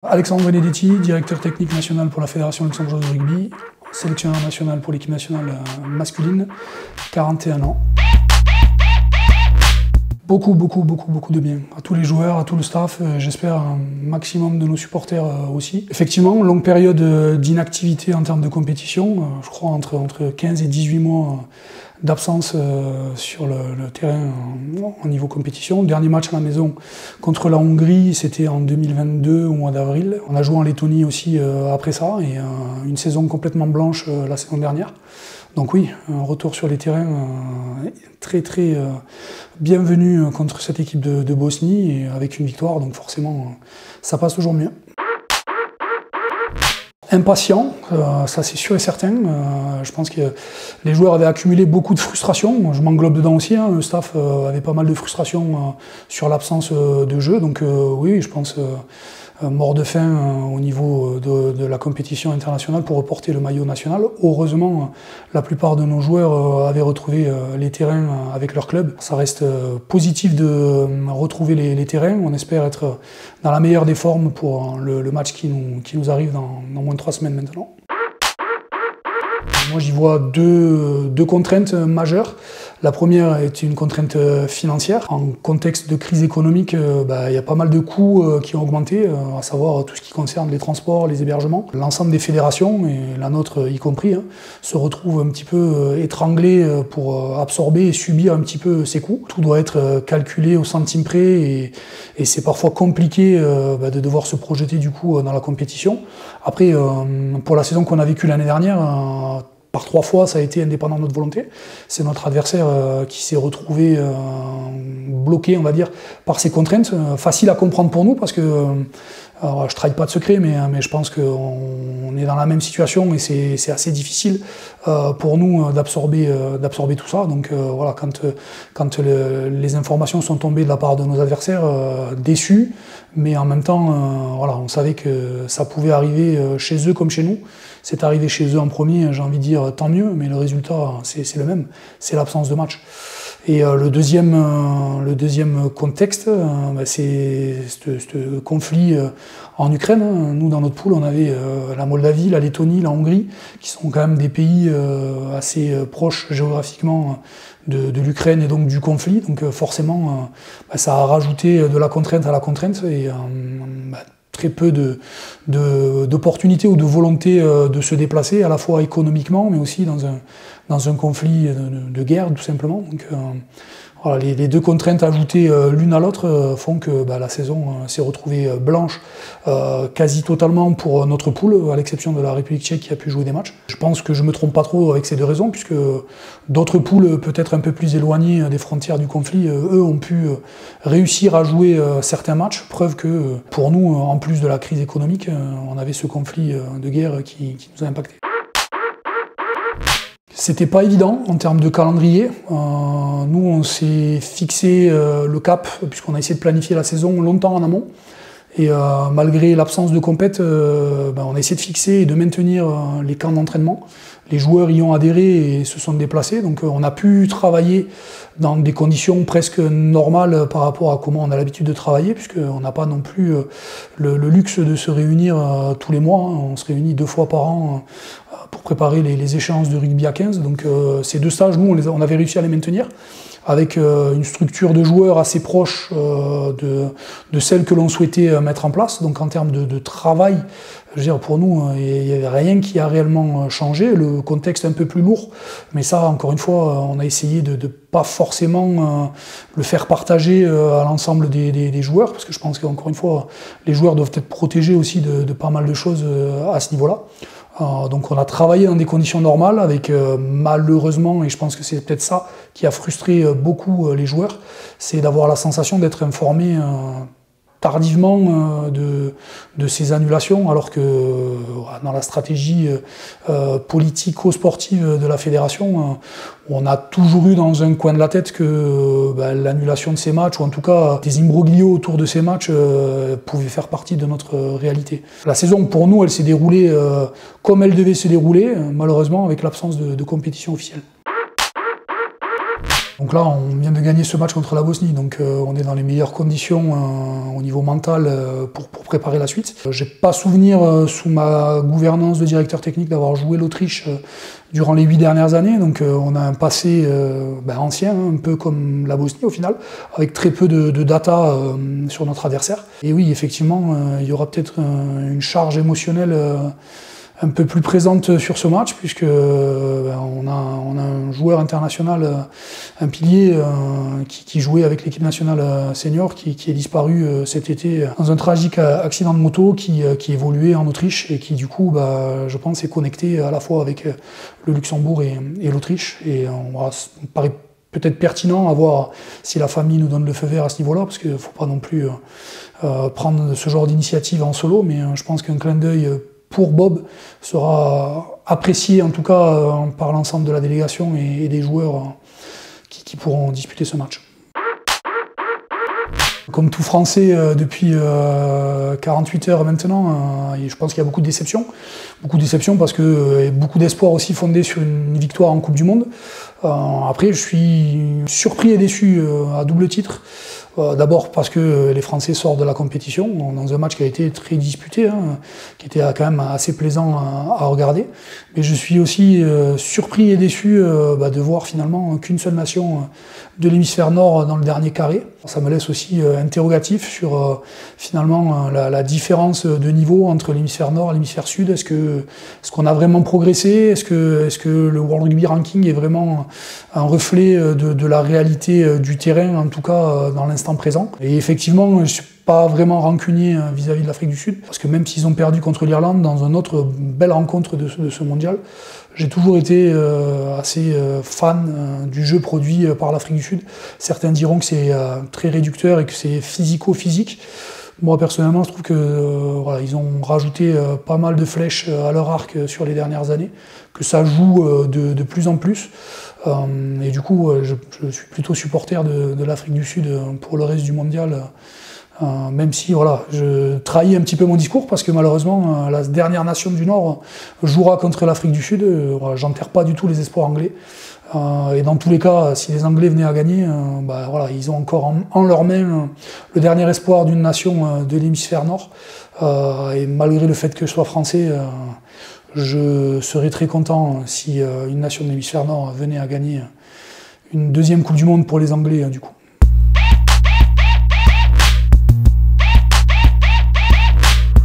Alexandre Benedetti, directeur technique national pour la Fédération luxembourgeoise de rugby, sélectionneur national pour l'équipe nationale masculine, 41 ans. Beaucoup de bien. À tous les joueurs, à tout le staff, j'espère un maximum de nos supporters aussi. Effectivement, longue période d'inactivité en termes de compétition, je crois entre 15 et 18 mois d'absence sur le terrain au niveau compétition. Le dernier match à la maison contre la Hongrie, c'était en 2022 au mois d'avril. On a joué en Lettonie aussi après ça et une saison complètement blanche la saison dernière. Donc oui, un retour sur les terrains très bienvenu contre cette équipe de Bosnie et avec une victoire, donc forcément ça passe toujours mieux. Impatient, ça c'est sûr et certain. Je pense que les joueurs avaient accumulé beaucoup de frustration. Je m'englobe dedans aussi. Le staff avait pas mal de frustration sur l'absence de jeu. Donc oui, je pense mort de faim au niveau de la compétition internationale pour reporter le maillot national. Heureusement, la plupart de nos joueurs avaient retrouvé les terrains avec leur club. Ça reste positif de retrouver les terrains. On espère être dans la meilleure des formes pour le match qui nous arrive dans moins de 3 semaines maintenant. Moi, j'y vois deux contraintes majeures. La première est une contrainte financière. En contexte de crise économique, il y a pas mal de coûts qui ont augmenté, à savoir tout ce qui concerne les transports, les hébergements. L'ensemble des fédérations, et la nôtre y compris, se retrouvent un petit peu étranglés pour absorber et subir un petit peu ces coûts. Tout doit être calculé au centime près et c'est parfois compliqué de devoir se projeter du coup dans la compétition. Après, pour la saison qu'on a vécue l'année dernière, par 3 fois, ça a été indépendant de notre volonté. C'est notre adversaire qui s'est retrouvé bloqué, on va dire, par ces contraintes. Facile à comprendre pour nous parce que, alors, je ne trahis pas de secret, mais je pense qu'on est dans la même situation et c'est assez difficile pour nous d'absorber tout ça. Donc voilà, quand les informations sont tombées de la part de nos adversaires, déçus, mais en même temps, voilà, on savait que ça pouvait arriver chez eux comme chez nous. C'est arrivé chez eux en premier, j'ai envie de dire tant mieux, mais le résultat c'est le même, c'est l'absence de match. Et le deuxième contexte, c'est ce conflit en Ukraine. Nous, dans notre poule, on avait la Moldavie, la Lettonie, la Hongrie, qui sont quand même des pays assez proches géographiquement de l'Ukraine et donc du conflit. Donc forcément, ça a rajouté de la contrainte à la contrainte et très peu d'opportunités ou de volonté de se déplacer, à la fois économiquement, mais aussi dans un conflit de guerre, tout simplement. Donc, voilà, les deux contraintes ajoutées l'une à l'autre font que la saison s'est retrouvée blanche quasi totalement pour notre poule, à l'exception de la République tchèque qui a pu jouer des matchs. Je pense que je ne me trompe pas trop avec ces deux raisons, puisque d'autres poules peut-être un peu plus éloignées des frontières du conflit, eux ont pu réussir à jouer certains matchs, preuve que pour nous, en plus de la crise économique, on avait ce conflit de guerre qui nous a impactés. C'était pas évident en termes de calendrier. Nous, on s'est fixé le cap, puisqu'on a essayé de planifier la saison longtemps en amont. Et malgré l'absence de compète, on a essayé de fixer et de maintenir les camps d'entraînement. Les joueurs y ont adhéré et se sont déplacés. Donc on a pu travailler dans des conditions presque normales par rapport à comment on a l'habitude de travailler, puisqu'on n'a pas non plus le luxe de se réunir tous les mois. On se réunit 2 fois par an pour préparer les échéances de rugby à 15. Donc ces 2 stages, nous, on avait réussi à les maintenir avec une structure de joueurs assez proche de celle que l'on souhaitait mettre en place. Donc en termes de travail, je veux dire, pour nous, il n'y avait rien qui a réellement changé. Le contexte est un peu plus lourd, mais ça, encore une fois, on a essayé de pas forcément le faire partager à l'ensemble des joueurs, parce que je pense qu'encore une fois, les joueurs doivent être protégés aussi de pas mal de choses à ce niveau-là. Donc on a travaillé dans des conditions normales avec malheureusement, et je pense que c'est peut-être ça qui a frustré beaucoup les joueurs, c'est d'avoir la sensation d'être informés tardivement de ces annulations, alors que dans la stratégie politico-sportive de la fédération, on a toujours eu dans un coin de la tête que l'annulation de ces matchs, ou en tout cas des imbroglios autour de ces matchs, pouvaient faire partie de notre réalité. La saison, pour nous, elle s'est déroulée comme elle devait se dérouler, malheureusement avec l'absence de compétition officielle. Donc là, on vient de gagner ce match contre la Bosnie, donc on est dans les meilleures conditions au niveau mental pour préparer la suite. J'ai pas souvenir, sous ma gouvernance de directeur technique, d'avoir joué l'Autriche durant les 8 dernières années, donc on a un passé ancien, un peu comme la Bosnie au final, avec très peu de data sur notre adversaire. Et oui, effectivement, il y aura peut-être une charge émotionnelle un peu plus présente sur ce match, puisque on a un joueur international, un pilier qui jouait avec l'équipe nationale senior, qui est disparu cet été dans un tragique accident de moto, qui évoluait en Autriche et qui du coup, je pense, est connecté à la fois avec le Luxembourg et l'Autriche. Et ça me paraît peut-être pertinent à voir si la famille nous donne le feu vert à ce niveau-là, parce qu'il ne faut pas non plus prendre ce genre d'initiative en solo, mais je pense qu'un clin d'œil pour Bob sera apprécié en tout cas par l'ensemble de la délégation et des joueurs qui pourront disputer ce match. Comme tout Français depuis 48 heures maintenant, je pense qu'il y a beaucoup de déceptions. Beaucoup de déceptions parce que beaucoup d'espoir aussi fondé sur une victoire en Coupe du Monde. Après, je suis surpris et déçu à double titre. D'abord parce que les Français sortent de la compétition dans un match qui a été très disputé, qui était quand même assez plaisant à regarder. Mais je suis aussi surpris et déçu de voir finalement qu'une seule nation de l'hémisphère nord dans le dernier carré. Ça me laisse aussi interrogatif sur finalement la différence de niveau entre l'hémisphère nord et l'hémisphère sud. Est-ce qu'on a vraiment progressé? Est-ce que le World Rugby Ranking est vraiment un reflet de la réalité du terrain, en tout cas dans l'instant présent? Et effectivement, je ne suis pas vraiment rancunier vis-à-vis de l'Afrique du Sud, parce que même s'ils ont perdu contre l'Irlande dans une autre belle rencontre de ce mondial, j'ai toujours été assez fan du jeu produit par l'Afrique du Sud. Certains diront que c'est très réducteur et que c'est physico-physique. Moi, personnellement, je trouve que ils ont rajouté pas mal de flèches à leur arc sur les dernières années, que ça joue de plus en plus. Et du coup, je suis plutôt supporter de l'Afrique du Sud pour le reste du mondial. Même si je trahis un petit peu mon discours, parce que malheureusement la dernière nation du Nord jouera contre l'Afrique du Sud. J'enterre pas du tout les espoirs anglais. Et dans tous les cas, si les Anglais venaient à gagner, ils ont encore en leur main le dernier espoir d'une nation de l'hémisphère nord. Et malgré le fait que je sois français, je serais très content si une nation de l'hémisphère nord venait à gagner une deuxième Coupe du Monde pour les Anglais du coup.